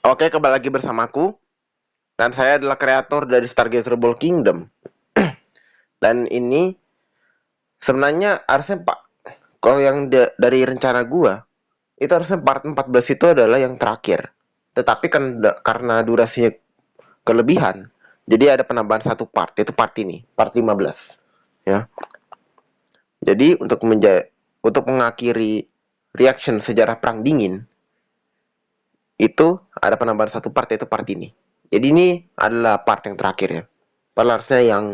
Oke, kembali lagi bersamaku. Dan saya adalah kreator dari Stargazer Ball Kingdom. Dan ini sebenarnya harusnya Pak, kalau yang dari rencana gua, itu harusnya part 14 itu adalah yang terakhir. Tetapi kan karena durasinya kelebihan, jadi ada penambahan satu part, itu part ini, part 15. Ya. Jadi untuk mengakhiri reaction sejarah perang dingin, itu ada penambahan satu part, yaitu part ini. Jadi ini adalah part yang terakhir ya. Padahal harusnya yang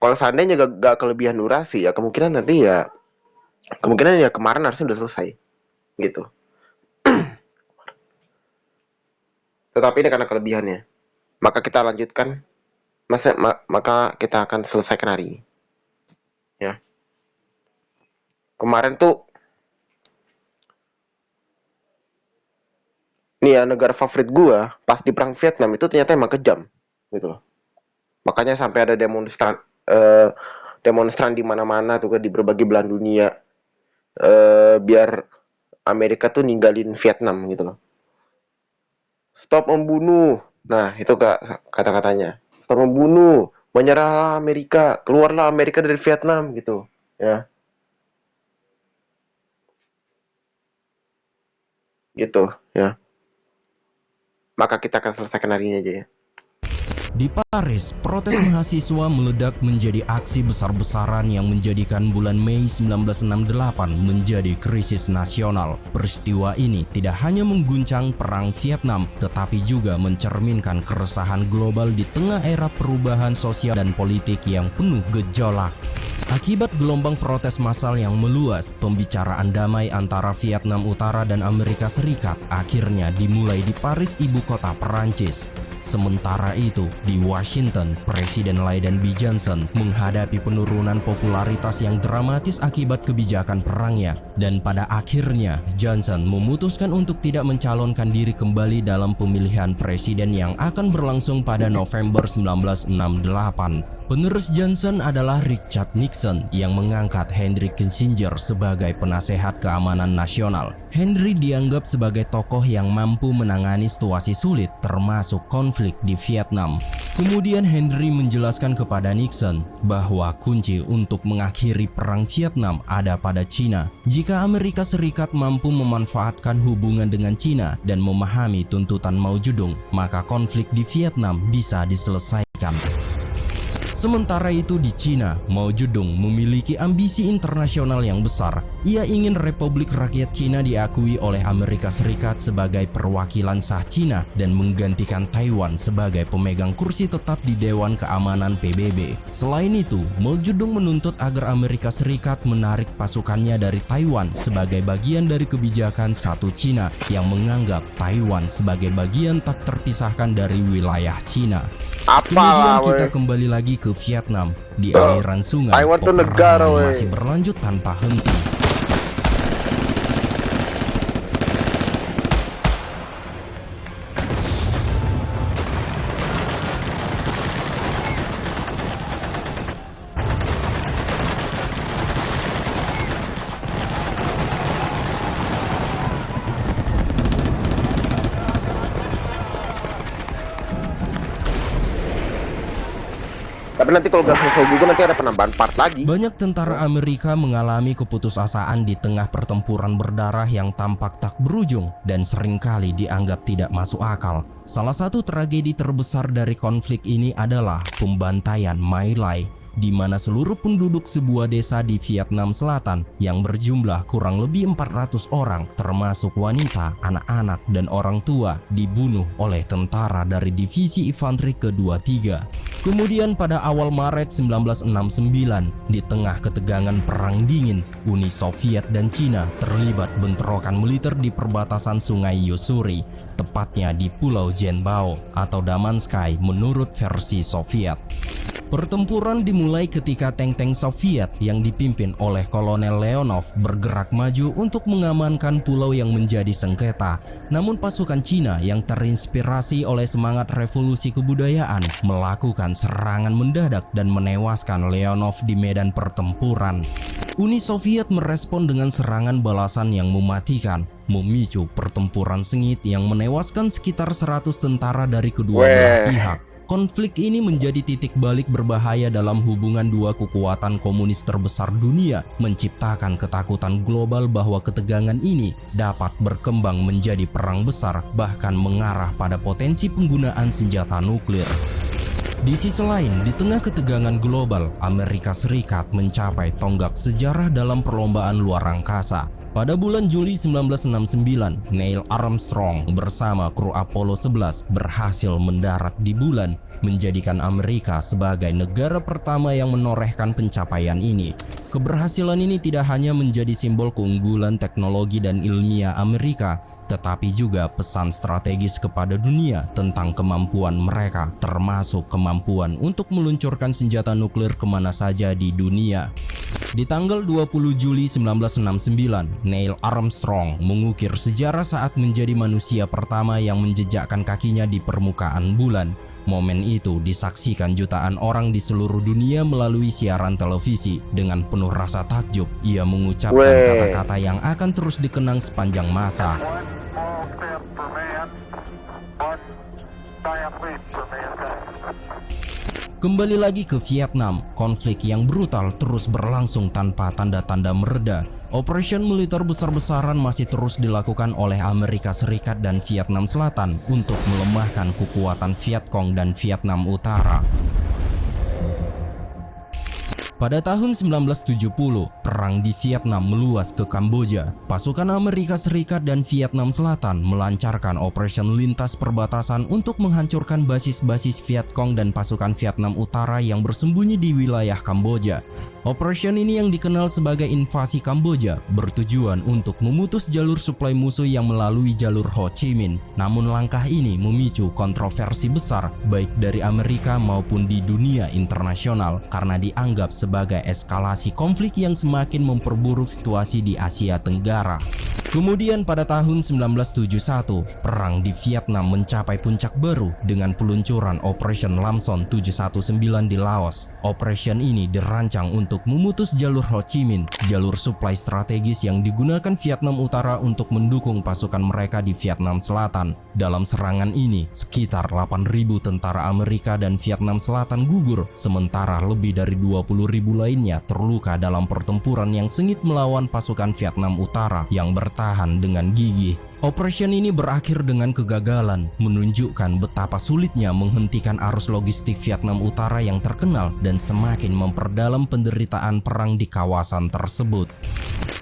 kalau seandainya gak kelebihan durasi ya kemungkinan ya kemarin harusnya udah selesai gitu. Tetapi ini karena kelebihannya, maka kita lanjutkan, maka kita akan selesaikan hari ini ya. Kemarin tuh nih ya, negara favorit gua pas di perang Vietnam itu ternyata emang kejam gitu loh. Makanya sampai ada demonstran di mana-mana tuh kan, di berbagai belahan dunia, biar Amerika tuh ninggalin Vietnam gitu loh. Stop membunuh. Nah, itu kata-katanya. Stop membunuh, menyerahlah Amerika, keluarlah Amerika dari Vietnam gitu. Ya, gitu ya. Maka kita akan selesaikan hari ini aja ya. Di Paris, protes mahasiswa meledak menjadi aksi besar-besaran yang menjadikan bulan Mei 1968 menjadi krisis nasional. Peristiwa ini tidak hanya mengguncang perang Vietnam, tetapi juga mencerminkan keresahan global di tengah era perubahan sosial dan politik yang penuh gejolak. Akibat gelombang protes massal yang meluas, pembicaraan damai antara Vietnam Utara dan Amerika Serikat akhirnya dimulai di Paris, ibu kota Perancis. Sementara itu, di Washington, Presiden Lyndon B. Johnson menghadapi penurunan popularitas yang dramatis akibat kebijakan perangnya. Dan pada akhirnya, Johnson memutuskan untuk tidak mencalonkan diri kembali dalam pemilihan presiden yang akan berlangsung pada November 1968. Penerus Johnson adalah Richard Nixon yang mengangkat Henry Kissinger sebagai penasehat keamanan nasional. Henry dianggap sebagai tokoh yang mampu menangani situasi sulit termasuk konflik di Vietnam. Kemudian Henry menjelaskan kepada Nixon bahwa kunci untuk mengakhiri perang Vietnam ada pada Cina. Jika Amerika Serikat mampu memanfaatkan hubungan dengan Cina dan memahami tuntutan Mao Zedong, maka konflik di Vietnam bisa diselesaikan. Sementara itu di Cina, Mao Zedong memiliki ambisi internasional yang besar. Ia ingin Republik Rakyat Cina diakui oleh Amerika Serikat sebagai perwakilan sah Cina dan menggantikan Taiwan sebagai pemegang kursi tetap di Dewan Keamanan PBB. Selain itu, Mao Zedong menuntut agar Amerika Serikat menarik pasukannya dari Taiwan sebagai bagian dari kebijakan satu Cina yang menganggap Taiwan sebagai bagian tak terpisahkan dari wilayah Cina. Kemudian kita kembali lagi ke Vietnam. Di aliran sungai, Taiwan tuh negara, peperangan masih berlanjut tanpa henti. Tapi nanti kalau gak selesai juga nanti ada penambahan part lagi. Banyak tentara Amerika mengalami keputusasaan di tengah pertempuran berdarah yang tampak tak berujung dan seringkali dianggap tidak masuk akal. Salah satu tragedi terbesar dari konflik ini adalah pembantaian My Lai, di mana seluruh penduduk sebuah desa di Vietnam Selatan yang berjumlah kurang lebih 400 orang, termasuk wanita, anak-anak, dan orang tua, dibunuh oleh tentara dari Divisi Infanteri ke-23. Kemudian pada awal Maret 1969, di tengah ketegangan Perang Dingin, Uni Soviet dan Cina terlibat bentrokan militer di perbatasan Sungai Ussuri, tepatnya di Pulau Jianbao atau Damanskaya menurut versi Soviet. Pertempuran dimulai dimulai ketika tank-tank Soviet yang dipimpin oleh Kolonel Leonov bergerak maju untuk mengamankan pulau yang menjadi sengketa. Namun pasukan Cina yang terinspirasi oleh semangat revolusi kebudayaan melakukan serangan mendadak dan menewaskan Leonov di medan pertempuran. Uni Soviet merespon dengan serangan balasan yang mematikan, memicu pertempuran sengit yang menewaskan sekitar 100 tentara dari kedua belah pihak. Konflik ini menjadi titik balik berbahaya dalam hubungan dua kekuatan komunis terbesar dunia, menciptakan ketakutan global bahwa ketegangan ini dapat berkembang menjadi perang besar, bahkan mengarah pada potensi penggunaan senjata nuklir. Di sisi lain, di tengah ketegangan global, Amerika Serikat mencapai tonggak sejarah dalam perlombaan luar angkasa. Pada bulan Juli 1969, Neil Armstrong bersama kru Apollo 11 berhasil mendarat di bulan, menjadikan Amerika sebagai negara pertama yang menorehkan pencapaian ini. Keberhasilan ini tidak hanya menjadi simbol keunggulan teknologi dan ilmiah Amerika, tetapi juga pesan strategis kepada dunia tentang kemampuan mereka, termasuk kemampuan untuk meluncurkan senjata nuklir kemana saja di dunia. Di tanggal 20 Juli 1969, Neil Armstrong mengukir sejarah saat menjadi manusia pertama yang menjejakkan kakinya di permukaan bulan. Momen itu disaksikan jutaan orang di seluruh dunia melalui siaran televisi. Dengan penuh rasa takjub, ia mengucapkan kata-kata yang akan terus dikenang sepanjang masa. Kembali lagi ke Vietnam, konflik yang brutal terus berlangsung tanpa tanda-tanda mereda. Operasi militer besar-besaran masih terus dilakukan oleh Amerika Serikat dan Vietnam Selatan untuk melemahkan kekuatan Viet Cong dan Vietnam Utara. Pada tahun 1970, perang di Vietnam meluas ke Kamboja. Pasukan Amerika Serikat dan Vietnam Selatan melancarkan operasi lintas perbatasan untuk menghancurkan basis-basis Viet Cong dan pasukan Vietnam Utara yang bersembunyi di wilayah Kamboja. Operasi ini yang dikenal sebagai invasi Kamboja bertujuan untuk memutus jalur suplai musuh yang melalui jalur Ho Chi Minh. Namun langkah ini memicu kontroversi besar baik dari Amerika maupun di dunia internasional karena dianggap sebagai eskalasi konflik yang semakin memperburuk situasi di Asia Tenggara. Kemudian pada tahun 1971, perang di Vietnam mencapai puncak baru dengan peluncuran Operation Lam Son 719 di Laos. Operation ini dirancang untuk memutus jalur Ho Chi Minh, jalur suplai strategis yang digunakan Vietnam Utara untuk mendukung pasukan mereka di Vietnam Selatan. Dalam serangan ini, sekitar 8.000 tentara Amerika dan Vietnam Selatan gugur, sementara lebih dari 20.000 lainnya terluka dalam pertempuran yang sengit melawan pasukan Vietnam Utara yang bertahan dengan gigih. Operasi ini berakhir dengan kegagalan, menunjukkan betapa sulitnya menghentikan arus logistik Vietnam Utara yang terkenal dan semakin memperdalam penderitaan perang di kawasan tersebut.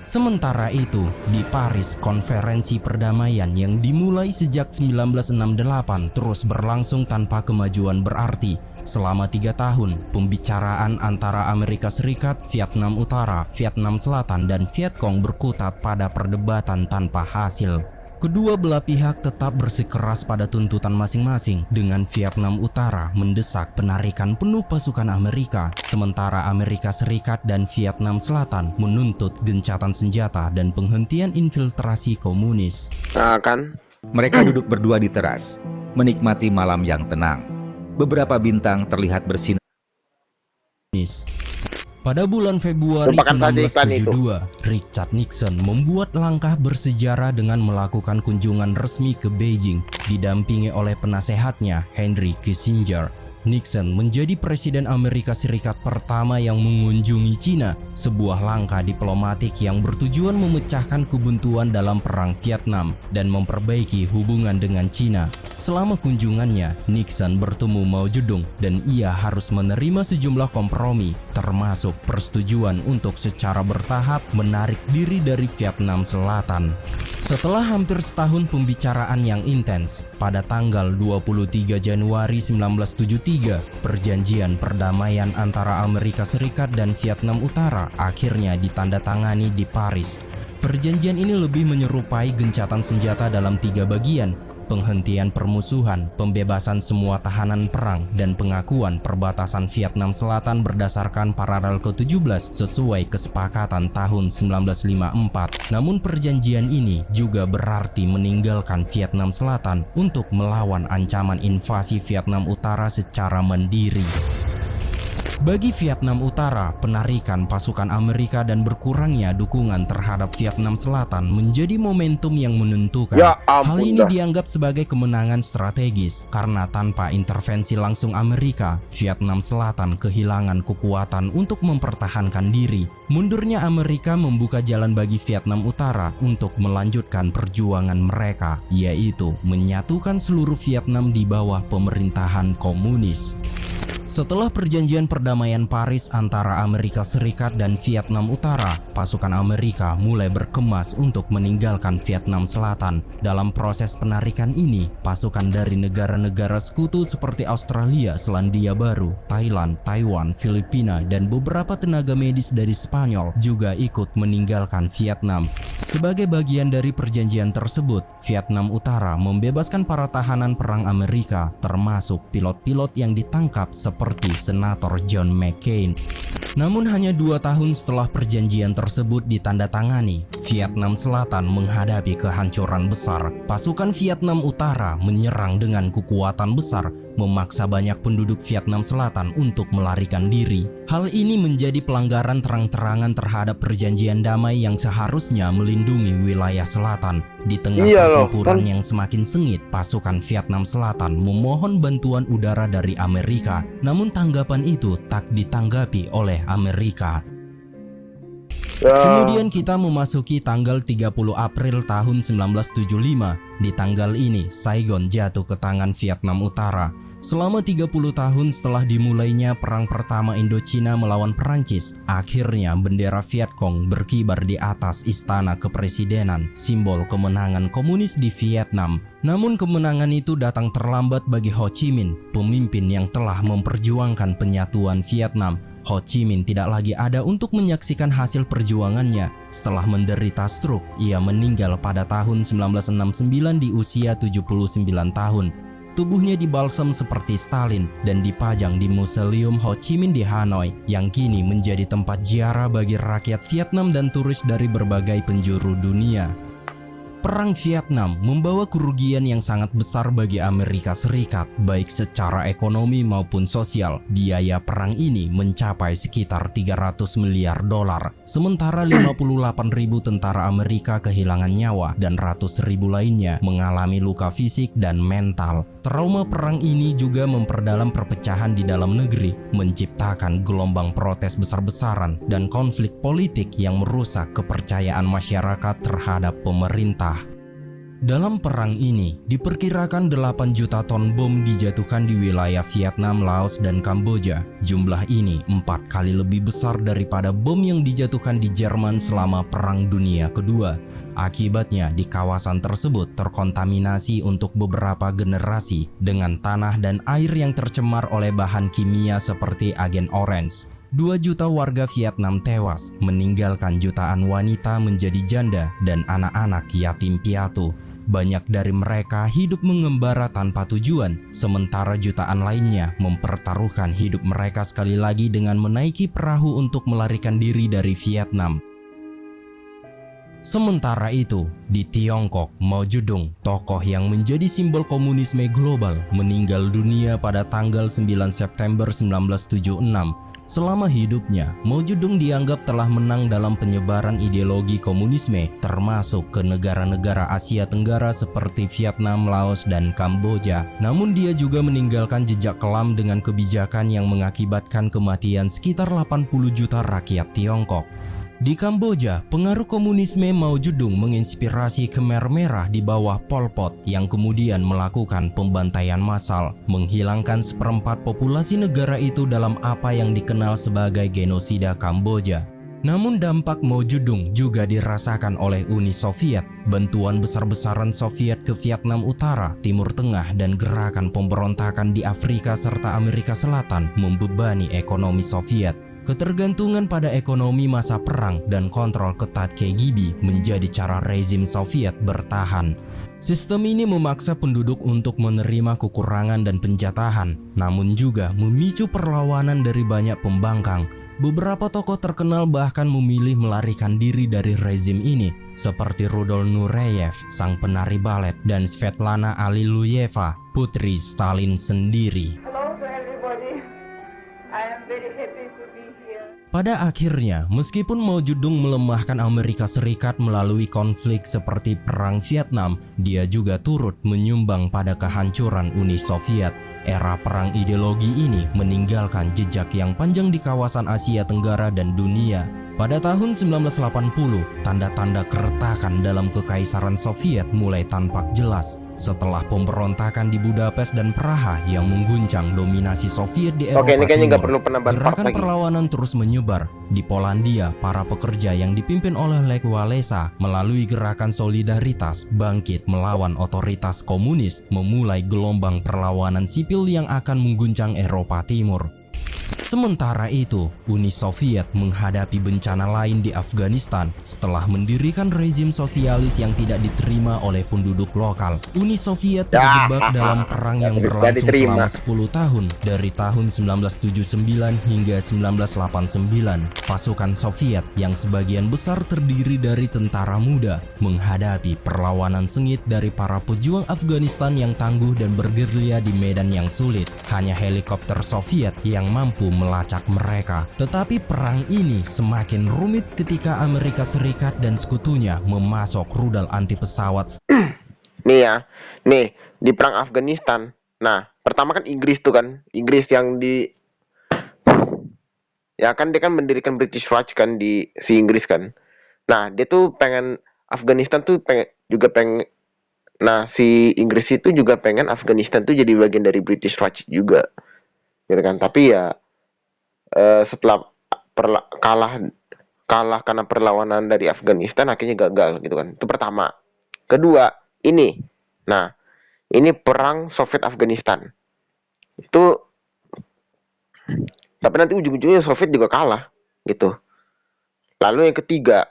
Sementara itu, di Paris, konferensi perdamaian yang dimulai sejak 1968 terus berlangsung tanpa kemajuan berarti. Selama 3 tahun, pembicaraan antara Amerika Serikat, Vietnam Utara, Vietnam Selatan, dan Viet Cong berkutat pada perdebatan tanpa hasil. Kedua belah pihak tetap bersikeras pada tuntutan masing-masing, dengan Vietnam Utara mendesak penarikan penuh pasukan Amerika, sementara Amerika Serikat dan Vietnam Selatan menuntut gencatan senjata dan penghentian infiltrasi komunis. Mereka duduk berdua di teras, menikmati malam yang tenang. Beberapa bintang terlihat bersinar. Pada bulan Februari 1972, Richard Nixon membuat langkah bersejarah dengan melakukan kunjungan resmi ke Beijing, didampingi oleh penasehatnya Henry Kissinger. Nixon menjadi Presiden Amerika Serikat pertama yang mengunjungi Cina, sebuah langkah diplomatik yang bertujuan memecahkan kebuntuan dalam Perang Vietnam dan memperbaiki hubungan dengan Cina. Selama kunjungannya, Nixon bertemu Mao Zedong dan ia harus menerima sejumlah kompromi, termasuk persetujuan untuk secara bertahap menarik diri dari Vietnam Selatan. Setelah hampir setahun pembicaraan yang intens, pada tanggal 23 Januari 1973, perjanjian perdamaian antara Amerika Serikat dan Vietnam Utara akhirnya ditandatangani di Paris. Perjanjian ini lebih menyerupai gencatan senjata dalam 3 bagian, penghentian permusuhan, pembebasan semua tahanan perang, dan pengakuan perbatasan Vietnam Selatan berdasarkan paralel ke-17 sesuai kesepakatan tahun 1954. Namun perjanjian ini juga berarti meninggalkan Vietnam Selatan untuk melawan ancaman invasi Vietnam Utara secara mandiri. Bagi Vietnam Utara, penarikan pasukan Amerika dan berkurangnya dukungan terhadap Vietnam Selatan menjadi momentum yang menentukan. Ya Hal ampun ini dah. dianggap sebagai kemenangan strategis karena tanpa intervensi langsung Amerika, Vietnam Selatan kehilangan kekuatan untuk mempertahankan diri. Mundurnya Amerika membuka jalan bagi Vietnam Utara untuk melanjutkan perjuangan mereka, yaitu menyatukan seluruh Vietnam di bawah pemerintahan komunis. Setelah perjanjian perdamaian Paris antara Amerika Serikat dan Vietnam Utara, pasukan Amerika mulai berkemas untuk meninggalkan Vietnam Selatan. Dalam proses penarikan ini, pasukan dari negara-negara sekutu seperti Australia, Selandia Baru, Thailand, Taiwan, Filipina, dan beberapa tenaga medis dari Spanyol juga ikut meninggalkan Vietnam. Sebagai bagian dari perjanjian tersebut, Vietnam Utara membebaskan para tahanan perang Amerika, termasuk pilot-pilot yang ditangkap seperti Senator John McCain. Namun hanya 2 tahun setelah perjanjian tersebut ditandatangani, Vietnam Selatan menghadapi kehancuran besar. Pasukan Vietnam Utara menyerang dengan kekuatan besar, memaksa banyak penduduk Vietnam Selatan untuk melarikan diri. Hal ini menjadi pelanggaran terang-terangan terhadap perjanjian damai yang seharusnya melindungi wilayah selatan. Di tengah pertempuran yang semakin sengit, pasukan Vietnam Selatan memohon bantuan udara dari Amerika. Namun tanggapan itu tak ditanggapi oleh Amerika. Kemudian kita memasuki tanggal 30 April tahun 1975. Di tanggal ini, Saigon jatuh ke tangan Vietnam Utara. Selama 30 tahun setelah dimulainya Perang Pertama Indochina melawan Perancis, akhirnya bendera Vietcong berkibar di atas Istana Kepresidenan, simbol kemenangan komunis di Vietnam. Namun kemenangan itu datang terlambat bagi Ho Chi Minh, pemimpin yang telah memperjuangkan penyatuan Vietnam. Ho Chi Minh tidak lagi ada untuk menyaksikan hasil perjuangannya. Setelah menderita stroke, ia meninggal pada tahun 1969 di usia 79 tahun. Tubuhnya dibalsam seperti Stalin dan dipajang di Museum Ho Chi Minh di Hanoi yang kini menjadi tempat ziarah bagi rakyat Vietnam dan turis dari berbagai penjuru dunia. Perang Vietnam membawa kerugian yang sangat besar bagi Amerika Serikat, baik secara ekonomi maupun sosial. Biaya perang ini mencapai sekitar 300 miliar dolar. Sementara 58.000 tentara Amerika kehilangan nyawa dan ratus ribu lainnya mengalami luka fisik dan mental. Trauma perang ini juga memperdalam perpecahan di dalam negeri, menciptakan gelombang protes besar-besaran dan konflik politik yang merusak kepercayaan masyarakat terhadap pemerintah. Dalam perang ini, diperkirakan 8 juta ton bom dijatuhkan di wilayah Vietnam, Laos, dan Kamboja. Jumlah ini 4 kali lebih besar daripada bom yang dijatuhkan di Jerman selama Perang Dunia Kedua. Akibatnya, di kawasan tersebut terkontaminasi untuk beberapa generasi dengan tanah dan air yang tercemar oleh bahan kimia seperti agen orange. 2 juta warga Vietnam tewas, meninggalkan jutaan wanita menjadi janda dan anak-anak yatim piatu. Banyak dari mereka hidup mengembara tanpa tujuan, sementara jutaan lainnya mempertaruhkan hidup mereka sekali lagi dengan menaiki perahu untuk melarikan diri dari Vietnam. Sementara itu, di Tiongkok, Mao Zedong, tokoh yang menjadi simbol komunisme global, meninggal dunia pada tanggal 9 September 1976. Selama hidupnya, Mao Zedong dianggap telah menang dalam penyebaran ideologi komunisme, termasuk ke negara-negara Asia Tenggara seperti Vietnam, Laos, dan Kamboja. Namun dia juga meninggalkan jejak kelam dengan kebijakan yang mengakibatkan kematian sekitar 80 juta rakyat Tiongkok. Di Kamboja, pengaruh komunisme Mao Zedong menginspirasi Khmer Merah di bawah Pol Pot yang kemudian melakukan pembantaian massal, menghilangkan seperempat populasi negara itu dalam apa yang dikenal sebagai genosida Kamboja. Namun dampak Mao Zedong juga dirasakan oleh Uni Soviet. Bantuan besar-besaran Soviet ke Vietnam Utara, Timur Tengah, dan gerakan pemberontakan di Afrika serta Amerika Selatan membebani ekonomi Soviet. Ketergantungan pada ekonomi masa perang dan kontrol ketat KGB menjadi cara rezim Soviet bertahan. Sistem ini memaksa penduduk untuk menerima kekurangan dan penjatahan, namun juga memicu perlawanan dari banyak pembangkang. Beberapa tokoh terkenal bahkan memilih melarikan diri dari rezim ini, seperti Rudolf Nureyev, sang penari balet, dan Svetlana Alliluyeva, putri Stalin sendiri. Hello to everybody. I am very happy to be here. Pada akhirnya, meskipun Mao Zedong melemahkan Amerika Serikat melalui konflik seperti Perang Vietnam, dia juga turut menyumbang pada kehancuran Uni Soviet. Era perang ideologi ini meninggalkan jejak yang panjang di kawasan Asia Tenggara dan dunia. Pada tahun 1980, tanda-tanda keretakan dalam kekaisaran Soviet mulai tampak jelas setelah pemberontakan di Budapest dan Praha yang mengguncang dominasi Soviet di Eropa Oke, ini kayaknya nggak Timur. perlu penambahan part Gerakan lagi. perlawanan terus menyebar. Di Polandia, para pekerja yang dipimpin oleh Lech Walesa melalui gerakan solidaritas bangkit melawan otoritas komunis, memulai gelombang perlawanan sipil yang akan mengguncang Eropa Timur. Sementara itu, Uni Soviet menghadapi bencana lain di Afghanistan setelah mendirikan rezim sosialis yang tidak diterima oleh penduduk lokal. Uni Soviet terjebak dalam perang yang berlangsung selama 10 tahun dari tahun 1979 hingga 1989. Pasukan Soviet yang sebagian besar terdiri dari tentara muda menghadapi perlawanan sengit dari para pejuang Afghanistan yang tangguh dan bergerilya di medan yang sulit. Hanya helikopter Soviet yang mampu melacak mereka. Tetapi perang ini semakin rumit ketika Amerika Serikat dan sekutunya memasok rudal anti pesawat. Nih ya, nih di perang Afghanistan. Nah, pertama kan Inggris tuh kan, Inggris yang ya kan dia kan mendirikan British Raj kan di si Inggris kan. Nah, dia tuh pengen Afghanistan tuh pengen. Nah, si Inggris itu juga pengen Afghanistan tuh jadi bagian dari British Raj juga, gitu kan. Tapi ya setelah kalah karena perlawanan dari Afghanistan akhirnya gagal gitu kan. Itu pertama. Kedua, ini. Nah, ini perang Soviet Afghanistan. Itu tapi nanti ujung-ujungnya Soviet juga kalah gitu. Lalu yang ketiga,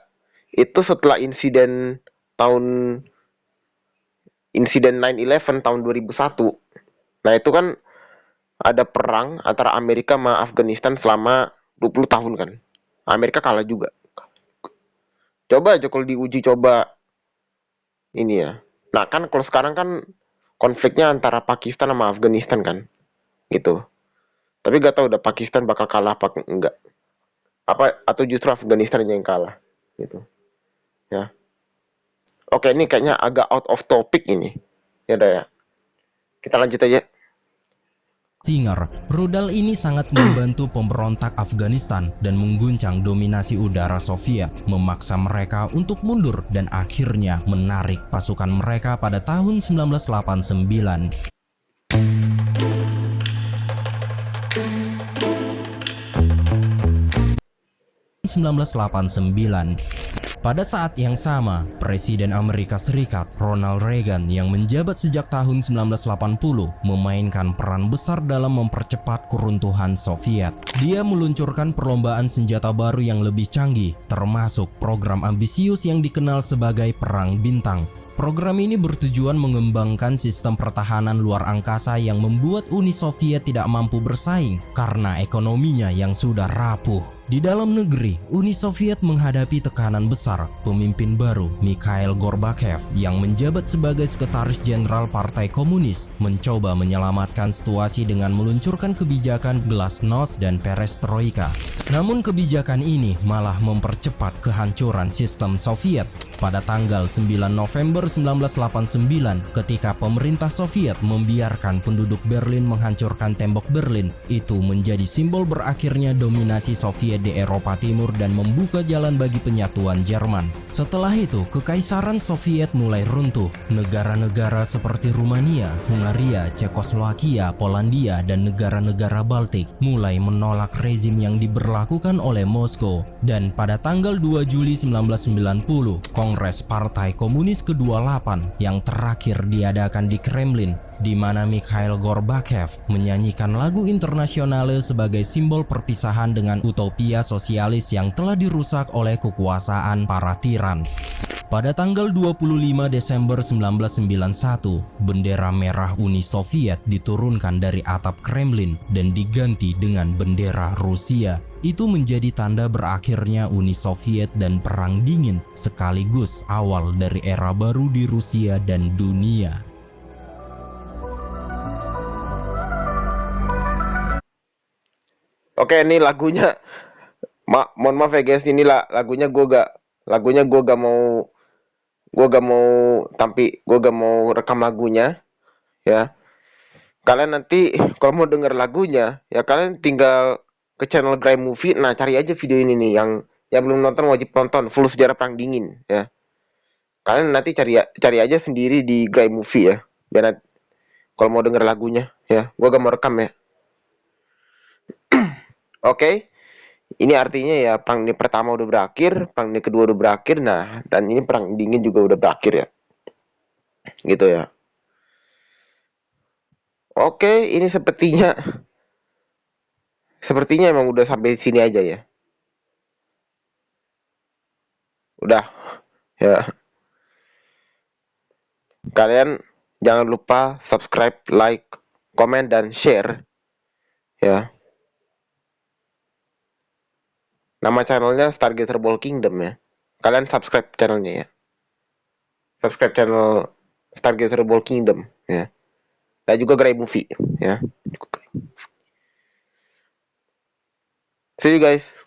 itu setelah insiden 9/11 tahun 2001. Nah, itu kan ada perang antara Amerika sama Afghanistan selama 20 tahun kan. Amerika kalah juga. Coba aja kalau diuji coba ini ya. Nah, kan kalau sekarang kan konfliknya antara Pakistan sama Afghanistan kan. Gitu. Tapi gak tahu udah Pakistan bakal kalah apa enggak. Atau justru Afghanistan yang kalah gitu. Ya. Oke, ini kayaknya agak out of topic ini. Ya udah ya. Kita lanjut aja. Stinger, rudal ini sangat membantu pemberontak Afghanistan dan mengguncang dominasi udara Soviet, memaksa mereka untuk mundur dan akhirnya menarik pasukan mereka pada tahun 1989. Pada saat yang sama, Presiden Amerika Serikat Ronald Reagan yang menjabat sejak tahun 1980 memainkan peran besar dalam mempercepat keruntuhan Soviet. Dia meluncurkan perlombaan senjata baru yang lebih canggih, termasuk program ambisius yang dikenal sebagai Perang Bintang. Program ini bertujuan mengembangkan sistem pertahanan luar angkasa yang membuat Uni Soviet tidak mampu bersaing karena ekonominya yang sudah rapuh. Di dalam negeri, Uni Soviet menghadapi tekanan besar. Pemimpin baru, Mikhail Gorbachev, yang menjabat sebagai sekretaris jenderal Partai Komunis, mencoba menyelamatkan situasi dengan meluncurkan kebijakan Glasnost dan Perestroika. Namun kebijakan ini malah mempercepat kehancuran sistem Soviet. Pada tanggal 9 November 1989, ketika pemerintah Soviet membiarkan penduduk Berlin menghancurkan tembok Berlin, itu menjadi simbol berakhirnya dominasi Soviet di Eropa Timur dan membuka jalan bagi penyatuan Jerman. Setelah itu, kekaisaran Soviet mulai runtuh. Negara-negara seperti Rumania, Hungaria, Cekoslowakia, Polandia, dan negara-negara Baltik mulai menolak rezim yang diberlakukan oleh Moskow. Dan pada tanggal 2 Juli 1990, Kongres Partai Komunis ke-28 yang terakhir diadakan di Kremlin di mana Mikhail Gorbachev menyanyikan lagu Internationale sebagai simbol perpisahan dengan utopia sosialis yang telah dirusak oleh kekuasaan para tiran. Pada tanggal 25 Desember 1991, bendera merah Uni Soviet diturunkan dari atap Kremlin dan diganti dengan bendera Rusia. Itu menjadi tanda berakhirnya Uni Soviet dan Perang Dingin, sekaligus awal dari era baru di Rusia dan dunia. Oke, ini lagunya. Mohon maaf ya guys, ini lagunya gue gak mau rekam lagunya ya. Kalian nanti kalau mau denger lagunya ya kalian tinggal ke channel Gray Movie. Nah, cari aja video ini nih, yang belum nonton wajib nonton, full sejarah Perang Dingin ya. Kalian nanti cari aja sendiri di Gray Movie ya. Biar kalau mau denger lagunya ya, gue gak mau rekam ya. Oke. Ini artinya ya perang dunia pertama udah berakhir, perang dunia kedua udah berakhir, nah dan ini perang dingin juga udah berakhir ya, gitu ya. Oke, ini sepertinya emang udah sampai sini aja ya. Udah ya. Kalian jangan lupa subscribe, like, komen dan share ya. Nama channelnya Stargazer Ball Kingdom ya. Kalian subscribe channelnya ya. Subscribe channel Stargazer Ball Kingdom ya. Dan juga Gray Movie ya. See you guys.